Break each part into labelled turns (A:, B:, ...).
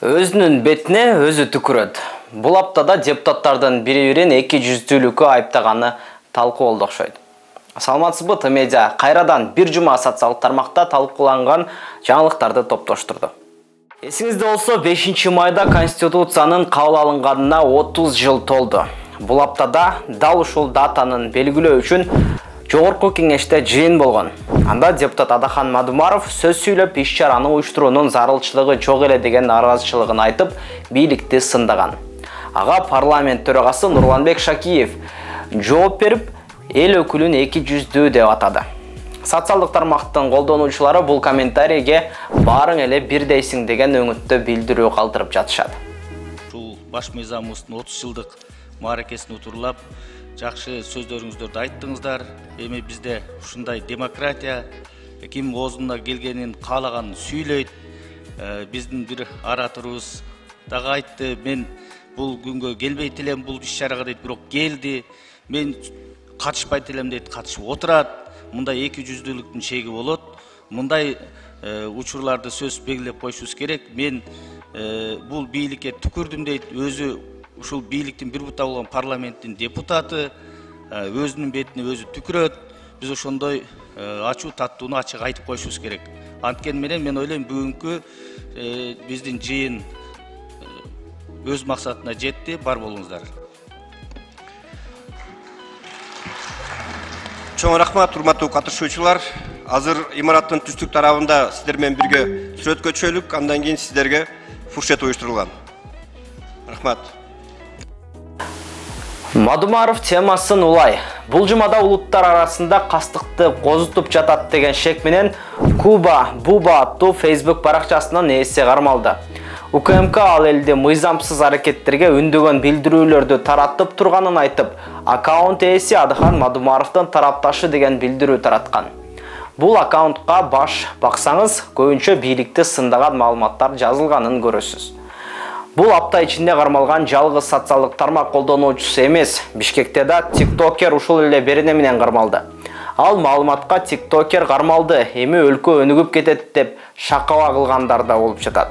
A: Өзүнүн бетине өзү түкүрөт. Бул аптада депутаттардын бири-бирин эки жүздүүлүккө айыптаганы талкууланды окшойт. Саламатсызбы, Медиа кайрадан бир жума социалдык тармакта талкууланган жаңылыктарды топтоштурду. Эсиңизде болсо, 5 майда Конституциянын кабыл алынганына 30 жыл толду. Бул аптада дал ушул датанын белгилөө үчүн Жогорку кеңеште жыйын болгон. Анда депутат Адахан Мадумаров сөз сүйлөп, иш-чараны уюштуруунун зарылчылыгы жок эле деген наразычылыгын айтып, бийликти сындаган. Ага парламент төрагасы Нурланбек Шакиев жооп берип, эл өкүлүн эки жүздүү деп атады. Социалдык тармактын колдонуучулары бул комментарийге баарың эле бирдейсиң деген өңүттө билдирүү калтырып жатышат.
B: Ушул баш мыйзамыбыздын 30 жылдык мааракесин утурлап, жакшы сөздөрүңүздөрдү айттыңыздар. Эми бизде ушундай демократия, ким оозуна келгенин каалаганын сүйлөйт. Биздин бир ораторубуз дагы айтты, мен бул күнгө келбейт элем, бул иш-чарага дейт, бирок келди. Мен катышпайт элем дейт, катышып отурат. Мындай эки жүздүүлүктүн чеги болот. Мындай учурларды сөз белгилеп коюшубуз керек. Мен бул бийликке түкүрдүм дейт, өзү ушул бийликтин бир бута болгон парламенттин депутаты, өзүнүн бетине өзү түкүрөт. Биз ошондой ачуу таттууну ачык айтып коюшубуз керек. Анткени менен мен ойлойм, бүгүнкү биздин жыйын өз максатына жетти. Бар болуңуздар.
C: Чоң рахмат, урматтуу катышуучулар. Азыр имараттын түстүк тарабында сиздер менен бирге сүрөткө түшөлүк, андан кийин сиздерге фуршет уюштурулган. Рахмат.
A: Мадумаров темасын улай. Бул жумада улуттар арасында кастыкты козутуп жатат деген шек менен Куба Буба аттуу Facebook баракчасынан ээси кармалды. УКМК ал элди мыйзамсыз аракеттерге үндөгөн билдирүүлөрдү таратып турганын айтып, аккаунт ээси Адахан Мадумаровдун тарапташы деген билдирүү тараткан. Бул аккаунтка баш баксаңыз, көбүнчө бийликти сындаган маалыматтар жазылганын көрөсүз. Бул апта ичинде кармалган жалгыз социалдык тармак колдонуучусу эмес, Бишкекте да тиктокер ушул эле берене менен кармалды. Ал маалыматка тиктокер кармалды, эми өлкө өнүгүп кетет деп шакаба кылгандар да болуп жатат.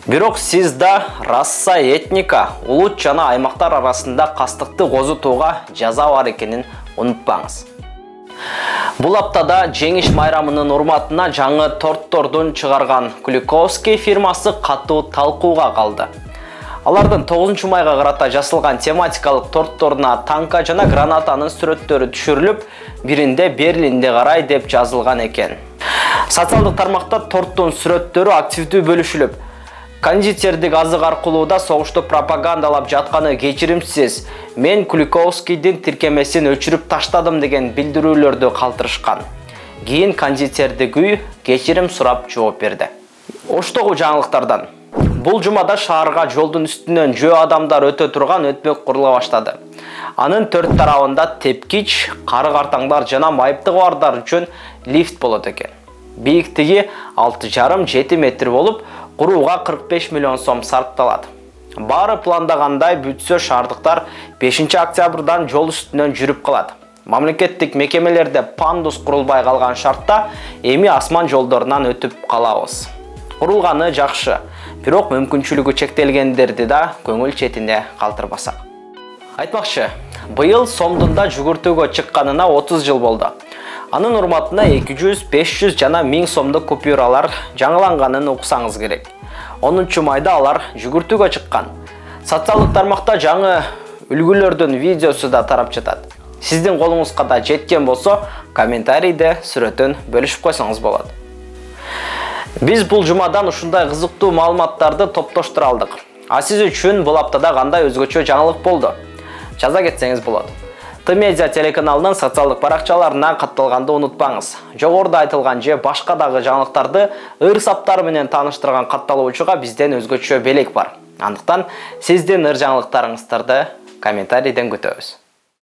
A: Бирок сиз да раса, этника, улут жана аймактар арасында кастыкты козутууга жаза бар экенин унутпаңыз. Бул аптада жеңиш майрамынын урматына жаңы торттордун чыгарган Куликовский фирмасы катуу талкууга калды. Алардын 9 майга карата жасалган тематикалык тортторуна танка жана гранатанын сүрөттөрү түшүрүлүп, биринде Берлинде карай деп жазылган экен. Социалдык тармакта торттун сүрөттөрү активдүү бөлүшүлүп, кондитердик азык аркылуу да согушту пропагандалап жатканы кечиримсиз. Мен Куликовскийдин тиркемесин өчүрүп таштадым деген билдирүүлөрдү калтырышкан. Кийин кондитердик үй кечирим сурап жооп берди. Оштогу жаңылыктардан. Бул жумада шаарга жолдун үстүнөн жөө адамдар өтө турган өтмөк курула баштады. Анын төрт тарабында тепкич, кары картаңдар жана майыптыгы бардар үчүн лифт болот экен. Бийиктиги 6,5–7 метр болуп, курууга 45 миллион сом сарпталат. Баары пландагандай бүтсө, шаардыктар 5 октябрдан жол үстүнөн жүрүп калат. Мамлекеттик мекемелерде пандус курулбай калган шартта эми асман жолдорунан өтүп калабыз. Курулганы жакшы, бирок мүмкүнчүлүгү чектелгендерди да көңүл четине калтырбасак. Айтмакчы, быйыл сомдунда жүгүртүүгө чыкканына 30 жыл болду. Анын урматына 200, 500 жана 1000 сомдук купюралар жаңыланганын уксаңыз керек. 10 майда алар жүгүртүүгө чыккан. Социалдык тармакта жаңы үлгүлөрдүн видеосу да тарап жатат. Сиздин колуңузга да жеткен болсо, комментарийде сүрөтүн бөлүшүп койсоңуз болот. Биз бул жумадан ушундай кызыктуу маалыматтарды топтоштура алдык. А сиз үчүн бул аптада кандай өзгөчө жаңылык болду? Жаза кетсеңиз болот. Медиа телеканалынын социалдык баракчаларына катталганды унутпаңыз. Жогоруда айтылган же башка дагы жаңылыктарды ыр саптары менен тааныштырган катталуучуга бизден өзгөчө белек бар. Андыктан сиздин ыр жаңылыктарыңыздарды комментарийден күтөбүз.